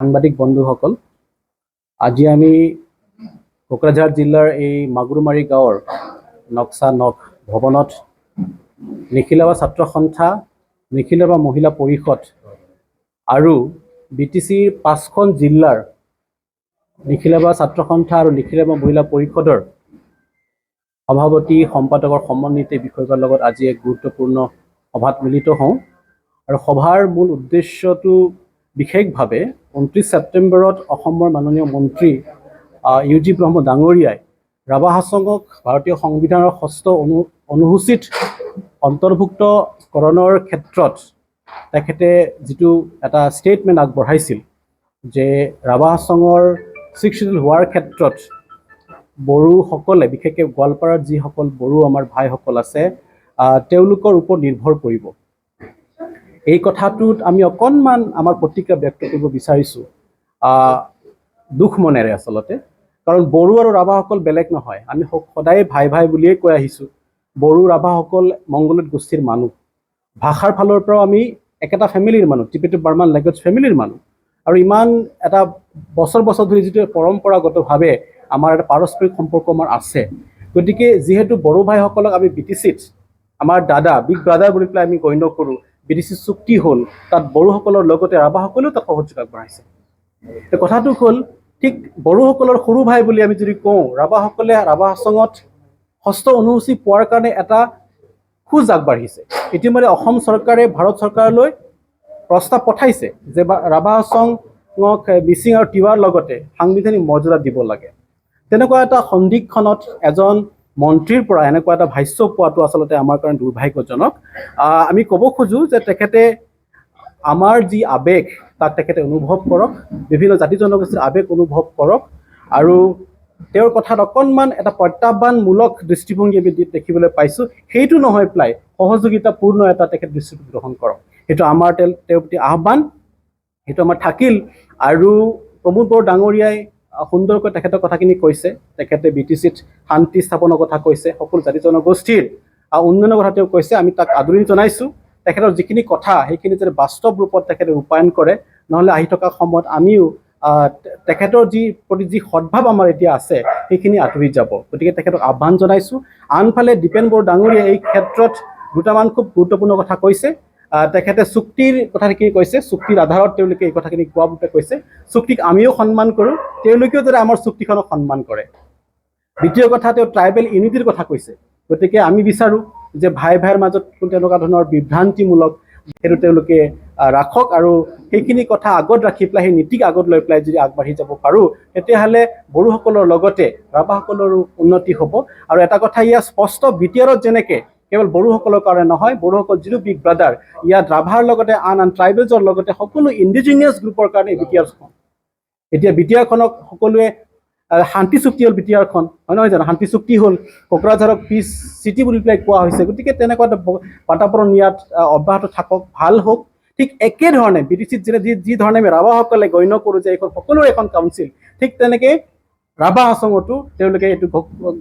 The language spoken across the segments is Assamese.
সাংবাদিক বন্ধুসকল, আজি আমি কোকৰাঝাৰ জিলাৰ এই মাগুৰুমাৰী গাঁৱৰ নক্সা নখ ভৱনত নিখিলসভা ছাত্ৰ সন্থা, নিখিলসভা মহিলা পৰিষদ আৰু BTCৰ 5খন জিলাৰ নিখিলসভা ছাত্ৰ সন্থা আৰু নিখিলসভা মহিলা পৰিষদৰ সভাপতি সম্পাদকৰ সমন্বিত বিষয়ৰ লগত আজি এক গুৰুত্বপূৰ্ণ সভাত মিলিত হওঁ। আৰু সভাৰ মূল উদ্দেশ্যটো বিশেষভাৱে 29 ছেপ্টেম্বৰত অসমৰ মাননীয় মন্ত্ৰী UG ব্ৰহ্ম ডাঙৰীয়াই ৰাভা হাছঙক ভাৰতীয় সংবিধানৰ 6ষ্ঠ অনুসূচীত অন্তৰ্ভুক্তকৰণৰ ক্ষেত্ৰত তেখেতে যিটো এটা ষ্টেটমেণ্ট আগবঢ়াইছিল যে ৰাভা হাছঙৰ 6th শিডিউল হোৱাৰ ক্ষেত্ৰত বড়োসকলে, বিশেষকৈ গোৱালপাৰাৰ যিসকল বড়ো আমাৰ ভাইসকল আছে, তেওঁলোকৰ ওপৰত নিৰ্ভৰ কৰিব। এই কথাটোত আমি অকণমান আমাৰ প্ৰতিক্ৰিয়া ব্যক্ত কৰিব বিচাৰিছোঁ দুখ মনেৰে আচলতে, কাৰণ বড়ো আৰু ৰাভাসকল বেলেগ নহয়। আমি সদায় ভাই ভাই বুলিয়ে কৈ আহিছোঁ। বড়ো ৰাভাসকল মংগোলিয়ট গোষ্ঠীৰ মানুহ, ভাষাৰ ফালৰ পৰাও আমি একেটা ফেমিলিৰ মানুহ, টিবেটো বাৰ্মান লেংগুৱেজ ফেমিলিৰ মানুহ। আৰু ইমান এটা বছৰ বছৰ ধৰি যিটো পৰম্পৰাগতভাৱে আমাৰ এটা পাৰস্পৰিক সম্পৰ্ক আমাৰ আছে, গতিকে যিহেতু বড়ো ভাইসকলক আমি BTCত আমাৰ দাদা, বিগ ব্ৰাদাৰ বুলি পেলাই আমি গণ্য কৰোঁ, BTC চুক্তি হ'ল, তাত বড়োসকলৰ লগতে ৰাভাসকলেও তাত সহযোগ আগবঢ়াইছে। কথাটো হ'ল, ঠিক বড়োসকলৰ সৰু ভাই বুলি আমি যদি কওঁ, ৰাভাসকলে ৰাভা হাছঙত 6ষ্ঠ অনুসূচী পোৱাৰ কাৰণে এটা খোজ আগবাঢ়িছে। ইতিমধ্যে অসম চৰকাৰে ভাৰত চৰকাৰলৈ প্ৰস্তাৱ পঠাইছে যে ৰাভা হাছঙক মিচিং আৰু তিৱাৰ লগতে সাংবিধানিক মৰ্যাদা দিব লাগে। তেনেকুৱা এটা সন্ধিক্ষণত এজন মন্ত্ৰীৰ পৰা এনেকুৱা এটা ভাষ্য পোৱাটো আচলতে আমাৰ কাৰণে দুৰ্ভাগ্যজনক। আমি ক'ব খোজোঁ যে তেখেতে আমাৰ যি আৱেগ তাক তেখেতে অনুভৱ কৰক, বিভিন্ন জাতি জনগোষ্ঠীৰ আৱেগ অনুভৱ কৰক, আৰু তেওঁৰ কথাত অকণমান এটা প্ৰত্যাহ্বানমূলক দৃষ্টিভংগী আমি দেখিবলৈ পাইছোঁ। সেইটো নহয় পেলাই সহযোগিতাপূৰ্ণ এটা তেখেত দৃষ্টিভংগী গ্ৰহণ কৰক, সেইটো আমাৰ তেওঁৰ প্ৰতি আহ্বান, সেইটো আমাৰ থাকিল। আৰু প্ৰমোদ বড়ো ডাঙৰীয়াই সুন্দৰকৈ তেখেতৰ কথাখিনি কৈছে। তেখেতে BTCত শান্তি স্থাপনৰ কথা কৈছে, সকলো জাতি জনগোষ্ঠীৰ উন্নয়নৰ কথা তেওঁ কৈছে। আমি তাক আদৰণি জনাইছোঁ। তেখেতৰ যিখিনি কথা সেইখিনি যাতে বাস্তৱ ৰূপত তেখেতে ৰূপায়ণ কৰে, নহ'লে আহি থকা সময়ত আমিও তেখেতৰ প্ৰতি যি সদ্ভাৱ আমাৰ এতিয়া আছে সেইখিনি আঁতৰি যাব। গতিকে তেখেতক আহ্বান জনাইছোঁ। আনফালে দীপেন বড়ো ডাঙৰীয়াই এই ক্ষেত্ৰত দুটামান খুব গুৰুত্বপূৰ্ণ কথা কৈছে। তেখেতে চুক্তিৰ কথাখিনি কৈছে, চুক্তিৰ আধাৰত তেওঁলোকে এই কথাখিনি কোৱা বুলি কৈছে। চুক্তিক আমিও সন্মান কৰোঁ, তেওঁলোকেও যাতে আমাৰ চুক্তিখনক সন্মান কৰে। দ্বিতীয় কথা, তেওঁ ট্ৰাইবেল ইউনিটিৰ কথা কৈছে। গতিকে আমি বিচাৰোঁ যে ভাই ভাইৰ মাজত তেনেকুৱা ধৰণৰ বিভ্ৰান্তিমূলক সেইটো তেওঁলোকে ৰাখক, আৰু সেইখিনি কথা আগত ৰাখি পেলাই, সেই নীতিক আগত লৈ পেলাই যদি আগবাঢ়ি যাব পাৰোঁ, তেতিয়াহ'লে বড়োসকলৰ লগতে ৰাভাসকলৰো উন্নতি হ'ব। আৰু এটা কথা ইয়াত স্পষ্ট, BTRত যেনেকৈ কেৱল বড়োসকলৰ কাৰণে নহয়, বড়োসকল যিটো বিগ ব্ৰাদাৰ, ইয়াত ৰাভাৰ লগতে আন ট্ৰাইবেলছৰ লগতে সকলো ইণ্ডিজিনিয়াছ গ্ৰুপৰ কাৰণে BTRখন। এতিয়া BTRখনক সকলোৱে শান্তি চুক্তি হ'ল, BTRখন হয় নহয় জানো? শান্তি চুক্তি হ'ল, কোকৰাঝাৰক পিচ চিটি বুলি পেলাই কোৱা হৈছে। গতিকে তেনেকুৱা এটা বাতাবৰণ ইয়াত অব্যাহত থাকক, ভাল হওক। ঠিক একেধৰণে BTCত যি ধৰণে আমি ৰাভাসকলে গণ্য কৰোঁ যে এইখন সকলোৰে এখন কাউন্সিল, ঠিক তেনেকৈ ৰাভা হাছঙতো তেওঁলোকে এইটো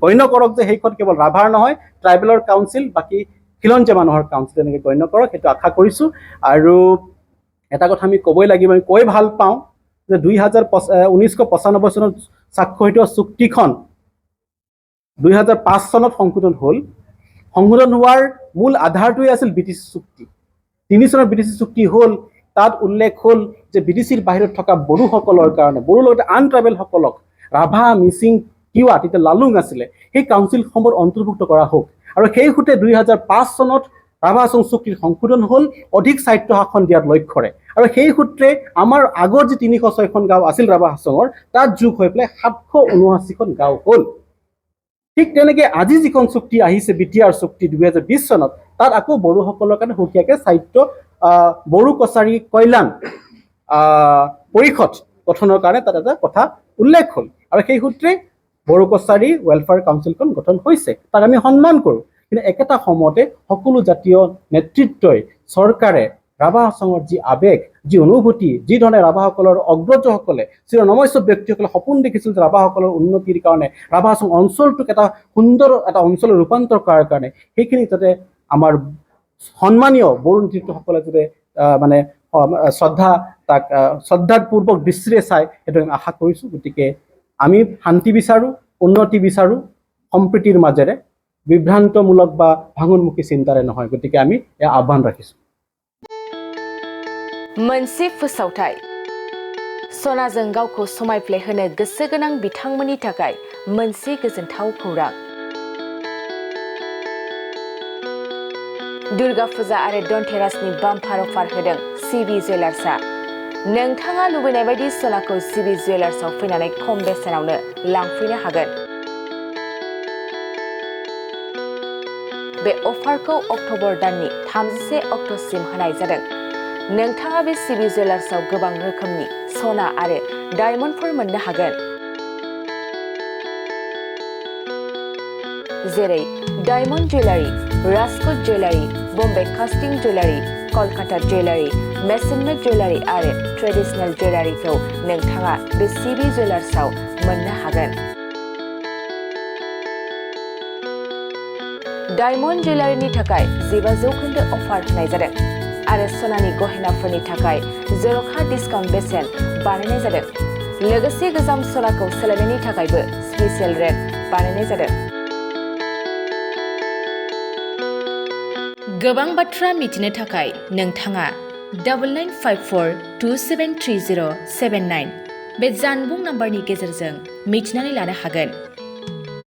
গণ্য কৰক যে সেইখন কেৱল ৰাভাৰ নহয়, ট্ৰাইবেলৰ কাউন্সিল, বাকী খিলঞ্জীয়া মানুহৰ কাউন্সিল তেনেকৈ গণ্য কৰক, সেইটো আশা কৰিছোঁ। আৰু এটা কথা আমি ক'বই লাগিব, আমি কৈ ভাল পাওঁ যে 1995 চনত স্বাক্ষৰিত চুক্তিখন 2005 চনত সংশোধন হ'ল। সংশোধন হোৱাৰ মূল আধাৰটোৱে আছিল BTC চুক্তি। 3 চনত BTC চুক্তি হ'ল। তাত উল্লেখ হ'ল যে BTCৰ বাহিৰত থকা বড়োসকলৰ কাৰণে, বড়োৰ লগতে আন ট্ৰাইবেলসকলক, ৰাভা, মিচিং, তিৱা, তেতিয়া লালুং আছিলে, সেই কাউন্সিলসমূহত অন্তৰ্ভুক্ত কৰা হওক। আৰু সেই সূত্ৰে 2005 চনত ৰাভা হাছং চুক্তিৰ সংশোধন হ'ল, অধিক স্বায়ত্ব শাসন দিয়াত লক্ষ্যৰে। আৰু সেই সূত্ৰে আমাৰ আগৰ যি 306খন গাঁও আছিল ৰাভা হাছঙৰ, তাত যোগ হৈ পেলাই 779খন গাঁও হ'ল। ঠিক তেনেকৈ আজি যিখন চুক্তি আহিছে, BTR চুক্তি 2020 চনত, তাত আকৌ বড়োসকলৰ কাৰণে সুকীয়াকৈ স্বায়ত্ব বড়ো কছাৰী কল্যাণ পৰিষদ গঠনৰ কাৰণে তাত এটা কথা উল্লেখ হ'ল। আৰু সেই সূত্ৰে বড়ো কছাৰী ৱেলফেয়াৰ কাউন্সিলখন গঠন হৈছে, তাক আমি সন্মান কৰোঁ। কিন্তু একেটা সময়তে সকলো জাতীয় নেতৃত্বই, চৰকাৰে ৰাভা হাছঙৰ যি আৱেগ, যি অনুভূতি, যি ধৰণে ৰাভাসকলৰ অগ্ৰজসকলে, চিৰনমস্য ব্যক্তিসকলে সপোন দেখিছিল যে ৰাভাসকলৰ উন্নতিৰ কাৰণে, ৰাভা হাছং অঞ্চলটোক এটা সুন্দৰ এটা অঞ্চলত ৰূপান্তৰ কৰাৰ কাৰণে, সেইখিনি যাতে আমাৰ সন্মানীয় বড়ো নেতৃত্বসকলে যাতে মানে শ্ৰদ্ধা তাক শ্ৰদ্ধাপূৰ্বক দৃষ্টিৰে চাই সেইটো আমি আশা কৰিছোঁ। গতিকে আমি শান্তি বিচাৰোঁ, উন্নতি বিচাৰোঁ, সম্প্ৰীতিৰ মাজেৰে, বিভ্ৰান্তমূলক বা ভাঙোনমুখী চিন্তাৰে নহয়। গতিকে আমি এই আহ্বান ৰাখিছোঁ। मोनसे फोसावथाय सनाजों गावखौ समायफ्लेहोनो गोसो गोनां बिथांमोननि थाखाय मोनसे गोजोनथाव खौरां। दुर्गा फुजा आरो धनतेरासनि बाम्पार अफार होदों सिबि जुवेलार्सआ। नोंथाङा लुबैनाय बायदि सनाखौ सिबि जुवेलार्सआव फैनानै खम बेसेनावनो लांफैनो हागोन। बे अफारखौ अक्ट'बर दाननि 31 अक्ट'सिम होनाय जादों। नोंथाङा बे सिबि जुवेलार्सआव गोबां रोखोमनि सना आरो डायमन्डफोर मोननो हागोन, जेरै diamond jewellery, Rajkot jewellery, Bombay कास्टिं jewellery, Kolkata jewellery, मेसनमेड jewellery आरो ट्रेडिशनेल जुवेलारिखौ नोंथाङा बे सिबि जुवेलार्सआव मोननो हागोन। डायमन्ड जुवेलारिनि थाखाय 15% अफार होनाय जादों आरो सनानि गहेनाफोरनि थाखाय जर'खा डिसकाउन्ट बेसेन बानायनाय जादों। लोगोसे गोजाम सनाखौ सोलायनायनि थाखायबो स्पेसियेल रेट बानायनाय जादों। गोबां बाथ्रा मिथिनो थाखाय नोंथाङा 9954273079 बे जानबुं नाम्बारनि गेजेरजों मिथिनानै लानो हागोन।